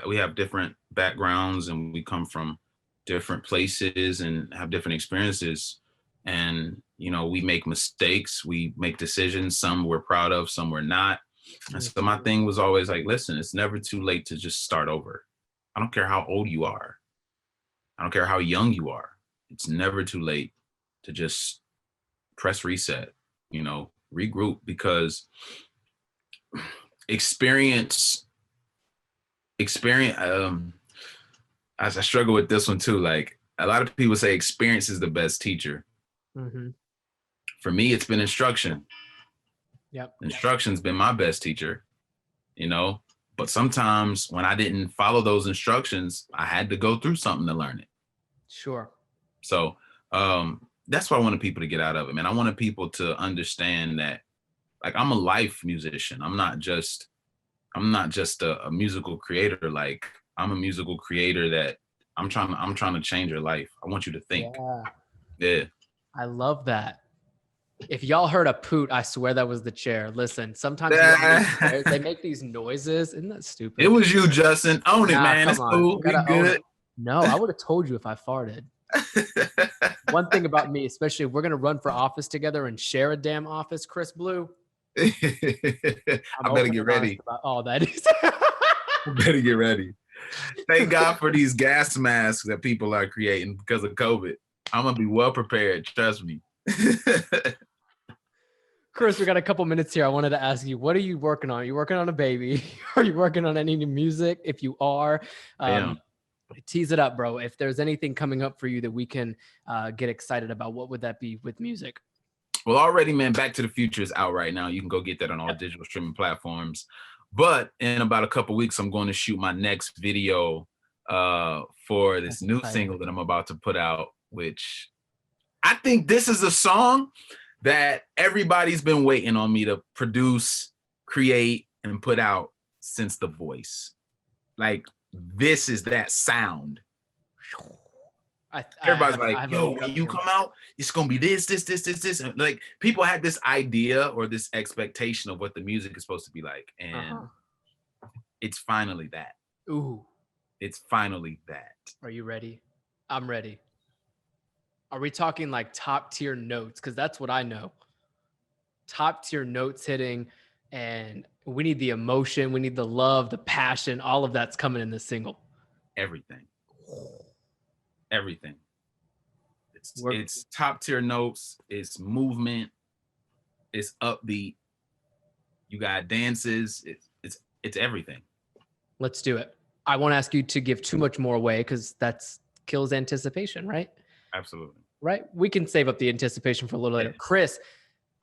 We have different backgrounds, and we come from different places and have different experiences. And, you know, we make mistakes, we make decisions, some we're proud of, some we're not. And so my thing was always like, listen, it's never too late to just start over. I don't care how old you are. I don't care how young you are. It's never too late to just press reset, you know, regroup, because experience, as I struggle with this one too, like, a lot of people say experience is the best teacher. For me, it's been instruction. Instruction's been my best teacher, you know, but sometimes when I didn't follow those instructions, I had to go through something to learn it.
Sure.
So that's what I wanted people to get out of it, man. I wanted people to understand that, like, I'm a life musician. I'm not just a musical creator. Like, I'm a musical creator that I'm trying to change your life. I want you to think. Yeah. I
love that. If y'all heard a poot, I swear that was the chair. Listen, sometimes they make these noises. Isn't that stupid?
It was you, Justin. Own it, man. It's cool. We good.
No, I would have told you if I farted. One thing about me, especially if we're going to run for office together and share a damn office, Chris Blue,
I
I'm
better
open
get
and honest
ready.
about all that is.
I better get ready. Thank God for these gas masks that people are creating because of COVID. I'm gonna be well prepared. Trust me.
Chris, we got a couple minutes here. I wanted to ask you, what are you working on? Are you working on a baby? Are you working on any new music? If you are, tease it up, bro. If there's anything coming up for you that we can get excited about, what would that be with music?
Well, already, man, Back to the Future is out right now. You can go get that on all digital streaming platforms. But in about a couple weeks, I'm going to shoot my next video for this new single that I'm about to put out, which I think this is a song that everybody's been waiting on me to produce, create, and put out since The Voice. Like, this is that sound. Everybody's like, yo, when you come out, it's gonna be this. And like, people had this idea or this expectation of what the music is supposed to be like, and it's finally that.
Ooh,
it's finally that.
Are you ready? I'm ready. Are we talking like top tier notes? Because that's what I know. Top tier notes hitting, and we need the emotion, we need the love, the passion, all of that's coming in this single.
Everything. It's top tier notes, it's movement, it's upbeat, you got dances, it's everything.
Let's do it. I won't ask you to give too much more away because that's kills anticipation, right?
Absolutely.
Right? We can save up the anticipation for a little later. Chris,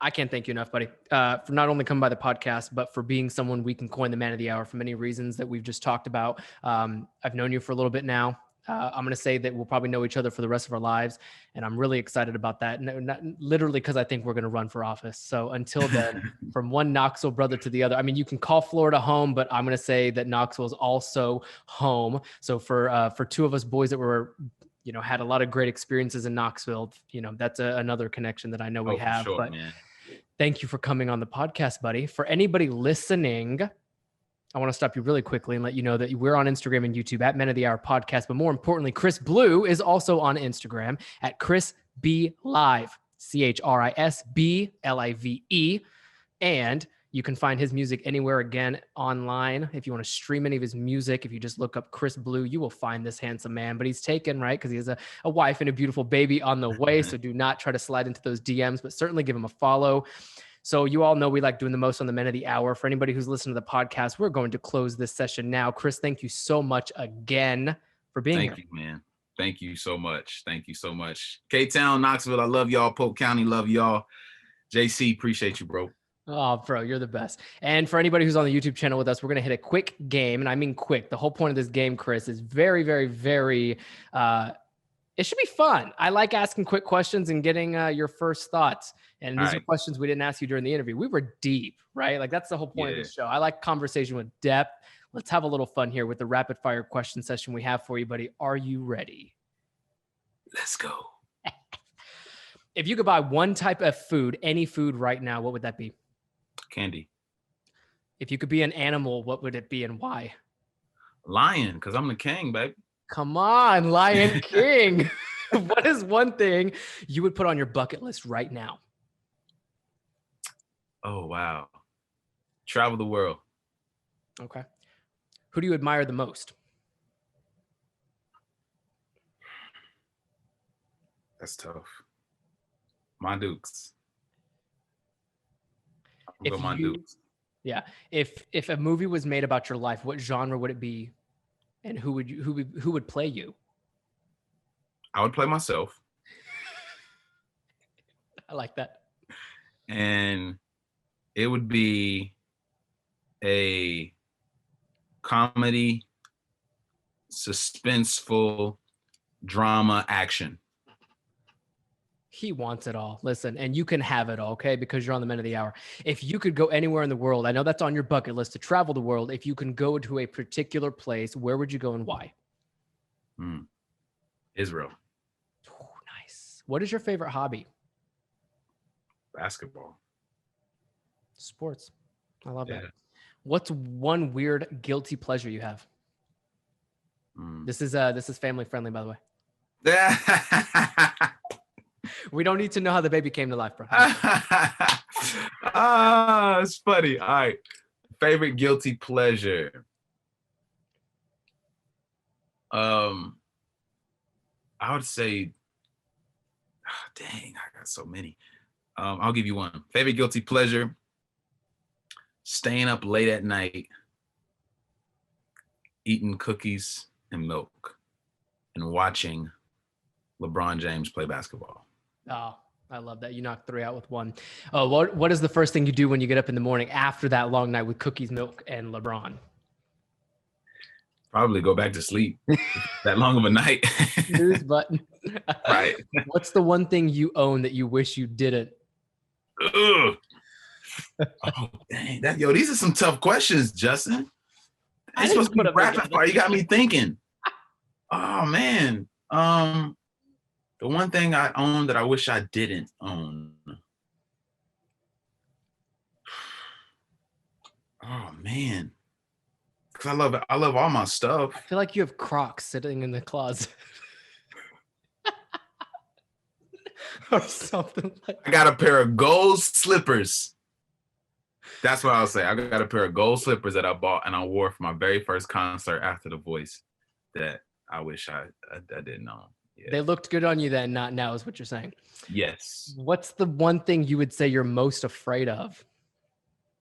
I can't thank you enough, buddy, for not only coming by the podcast, but for being someone we can coin the man of the hour for many reasons that we've just talked about. I've known you for a little bit now. I'm going to say that we'll probably know each other for the rest of our lives. And I'm really excited about that. Not literally because I think we're going to run for office. So until then, from one Knoxville brother to the other, I mean, you can call Florida home, but I'm going to say that Knoxville is also home. So for two of us boys that were, had a lot of great experiences in Knoxville, that's another connection that I know we have.
Sure,
but
man.
Thank you for coming on the podcast, buddy. For anybody listening, I want to stop you really quickly and let you know that we're on Instagram and YouTube at Men of the Hour Podcast. But more importantly, Chris Blue is also on Instagram at Chris B Live, ChrisBLive. And you can find his music anywhere again online. If you want to stream any of his music, if you just look up Chris Blue, you will find this handsome man. But he's taken, right? Because he has a wife and a beautiful baby on the way. So do not try to slide into those DMs, but certainly give him a follow. So you all know we like doing the most on the Men of the Hour. For anybody who's listening to the podcast, we're going to close this session now. Chris, thank you so much again for being here.
Thank you, man. Thank you so much. Thank you so much. K-Town, Knoxville, I love y'all. Polk County, love y'all. JC, appreciate you, bro.
Oh, bro, you're the best. And for anybody who's on the YouTube channel with us, we're going to hit a quick game. And I mean quick. The whole point of this game, Chris, is very, very, very, it should be fun. I like asking quick questions and getting your first thoughts. And these are questions we didn't ask you during the interview. We were deep, right? Like that's the whole point of this show. I like conversation with depth. Let's have a little fun here with the rapid fire question session we have for you, buddy. Are you ready?
Let's go.
If you could buy one type of food, any food right now, what would that be?
Candy.
If you could be an animal, what would it be and why?
Lion, because I'm the king, baby.
Come on, Lion King. What is one thing you would put on your bucket list right now?
Oh, wow. Travel the world.
Okay. Who do you admire the most?
That's tough. My Dukes.
Yeah. If a movie was made about your life, what genre would it be? And who would play you?
I would play myself.
I like that.
And it would be a comedy, suspenseful, drama, action.
He wants it all. Listen, and you can have it all, okay? Because you're on the Men of the Hour. If you could go anywhere in the world, I know that's on your bucket list to travel the world. If you can go to a particular place, where would you go and why?
Israel.
Oh, nice. What is your favorite hobby?
Basketball.
Sports. I love that. What's one weird guilty pleasure you have? This is family friendly, by the way. We don't need to know how the baby came to life, bro.
It's funny. All right. Favorite guilty pleasure. I would say, dang, I got so many. I'll give you one. Favorite guilty pleasure. Staying up late at night, eating cookies and milk, and watching LeBron James play basketball.
Oh, I love that. You knocked 3 out with 1. What is the first thing you do when you get up in the morning after that long night with cookies, milk, and LeBron?
Probably go back to sleep. That long of a night.
Snooze button.
Right.
What's the one thing you own that you wish you didn't?
Ugh. Oh, dang. These are some tough questions, Justin. It's supposed to be rapid fire. You got me thinking. Oh, man. The one thing I own that I wish I didn't own. Oh, man. Because I love all my stuff.
I feel like you have Crocs sitting in the closet. Or something like that.
I got a pair of gold slippers. That's what I'll say. I got a pair of gold slippers that I bought and I wore for my very first concert after The Voice that I wish I didn't own. Yeah.
They looked good on you then, not now, is what you're saying.
Yes.
What's the one thing you would say you're most afraid of?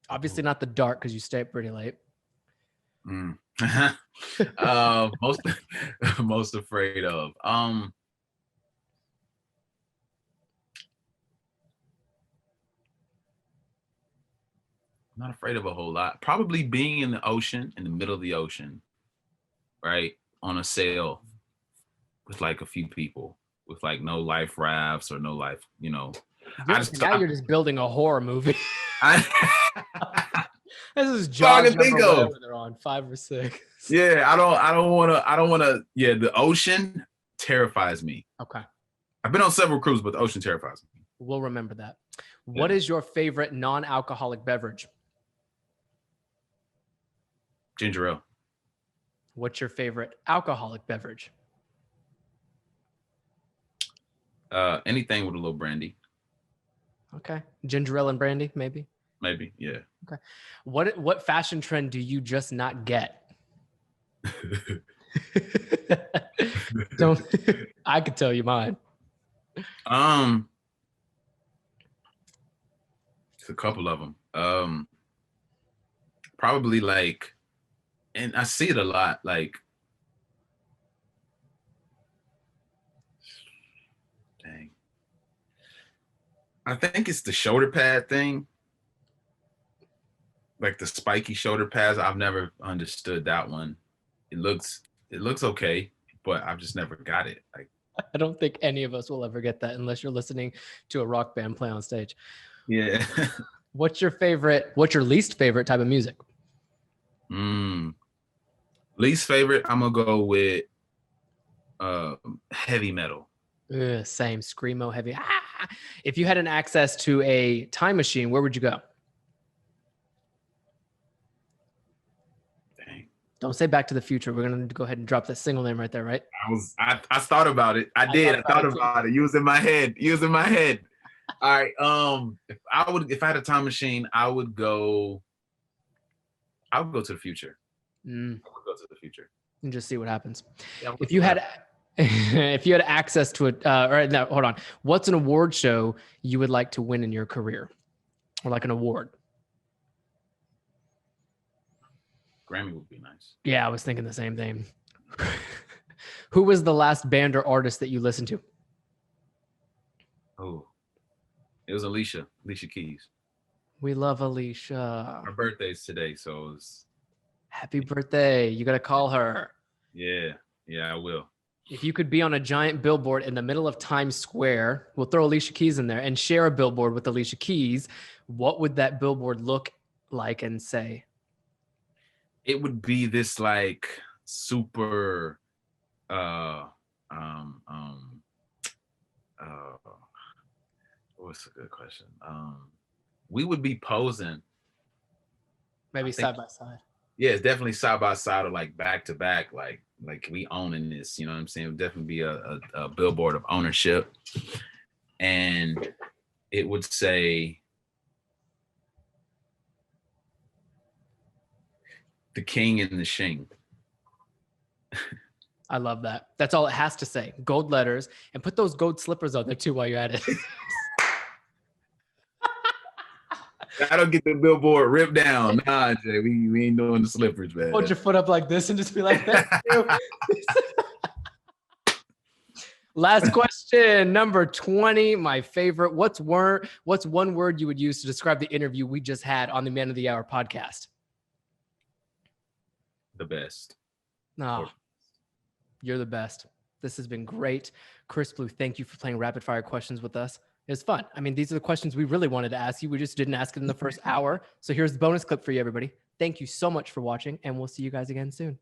Obviously not the dark because you stay up pretty late.
Most afraid of. I'm not afraid of a whole lot. Probably being in the ocean, in the middle of the ocean, right? On a sail with like a few people, with like no life rafts or no life,
Now you're just building a horror movie. This is Jaws number they're on 5 or 6.
Yeah, I don't wanna. Yeah, the ocean terrifies me.
Okay.
I've been on several cruises, but the ocean terrifies me.
We'll remember that. What is your favorite non-alcoholic beverage?
Ginger ale.
What's your favorite alcoholic beverage?
Anything with a little brandy.
Okay. Ginger ale and brandy, maybe?
Maybe, yeah.
Okay. What fashion trend do you just not get? Don't I could tell you mine.
It's a couple of them. Probably like, and I see it a lot, like, dang. I think it's the shoulder pad thing. Like the spiky shoulder pads. I've never understood that one. It looks okay, but I've just never got it. Like,
I don't think any of us will ever get that unless you're listening to a rock band play on stage.
Yeah.
What's your least favorite type of music?
Least favorite, I'm gonna go with heavy metal.
Same, screamo heavy. If you had an access to a time machine, where would you go?
Dang.
Don't say Back to the Future. We're gonna go ahead and drop that single name right there, right?
I thought about it. I thought about it. You was in my head. All right. If I had a time machine, I would go to the future. I would go to the future
and just see what happens.
Yeah,
if you had access to it, no, hold on. What's an award show you would like to win in your career, or like an award?
Grammy would be nice.
Yeah, I was thinking the same thing. Who was the last band or artist that you listened to?
Oh, it was Alicia Keys.
We love Alicia.
Her birthday's today, so it's
happy birthday. You got to call her.
Yeah, I will.
If you could be on a giant billboard in the middle of Times Square, we'll throw Alicia Keys in there and share a billboard with Alicia Keys. What would that billboard look like and say?
It would be this like super what's a good question? We would be posing.
Maybe side by side.
Yeah, it's definitely side by side or like back to back, like like we owning this, you know what I'm saying? It would definitely be a billboard of ownership. And it would say the king and the shing.
I love that. That's all it has to say. Gold letters, and put those gold slippers on there too while you're at it.
I don't get the billboard ripped down. Nah, Jay, we ain't doing the slippers, man.
Hold your foot up like this and just be like that. Last question, number 20, my favorite. What's one word you would use to describe the interview we just had on the Man of the Hour podcast?
The best.
No, you're the best. This has been great. Chris Blue, thank you for playing rapid fire questions with us. It was fun. I mean, these are the questions we really wanted to ask you. We just didn't ask it in the first hour. So here's the bonus clip for you, everybody. Thank you so much for watching, and we'll see you guys again soon.